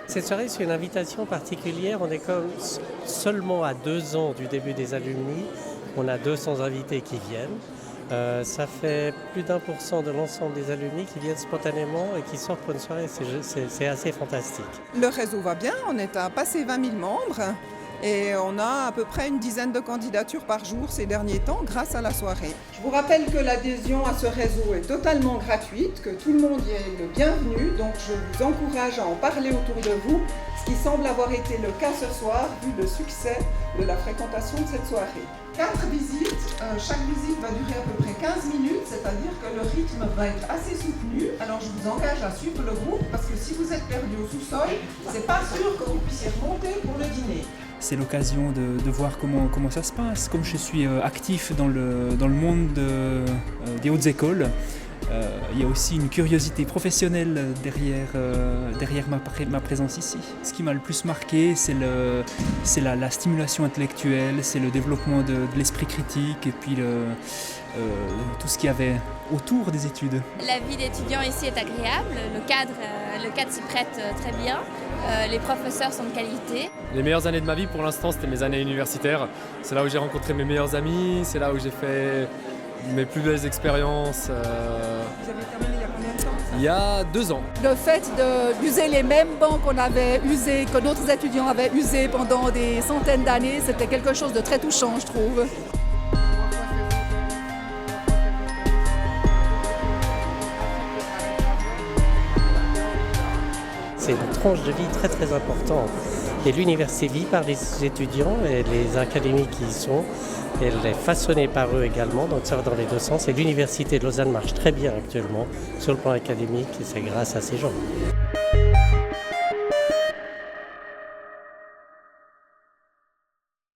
Cette soirée, c'est une invitation particulière. On est comme seulement à 2 ans du début des Alumni. On a 200 invités qui viennent. Ça fait plus d'1% de l'ensemble des alumni qui viennent spontanément et qui sortent pour une soirée. C'est assez fantastique. Le réseau va bien, on est à passer 20 000 membres et on a à peu près une dizaine de candidatures par jour ces derniers temps grâce à la soirée. Je vous rappelle que l'adhésion à ce réseau est totalement gratuite, que tout le monde y est le bienvenu, donc je vous encourage à en parler autour de vous, ce qui semble avoir été le cas ce soir vu le succès de la fréquentation de cette soirée. 4 visites, chaque visite va durer à peu près 15 minutes, c'est-à-dire que le rythme va être assez soutenu. Alors je vous engage à suivre le groupe parce que si vous êtes perdu au sous-sol, c'est pas sûr que vous puissiez remonter pour le dîner. C'est l'occasion de voir comment ça se passe. Comme je suis actif dans le monde des hautes écoles, il y a aussi une curiosité professionnelle derrière ma présence ici. Ce qui m'a le plus marqué, c'est la stimulation intellectuelle, c'est le développement de l'esprit critique et puis tout ce qu'il y avait autour des études. La vie d'étudiant ici est agréable, le cadre s'y prête très bien, les professeurs sont de qualité. Les meilleures années de ma vie pour l'instant, c'était mes années universitaires. C'est là où j'ai rencontré mes meilleurs amis, c'est là où j'ai fait mes plus belles expériences. Vous avez terminé il y a combien de temps ça ? Il y a 2 ans. Le fait d'user les mêmes bancs qu'on avait usés, que d'autres étudiants avaient usés pendant des centaines d'années, c'était quelque chose de très touchant, je trouve. C'est une tranche de vie très très importante. Et l'université vit par les étudiants et les académies qui y sont. Elle est façonnée par eux également, donc ça va dans les deux sens. Et l'université de Lausanne marche très bien actuellement sur le plan académique et c'est grâce à ces gens.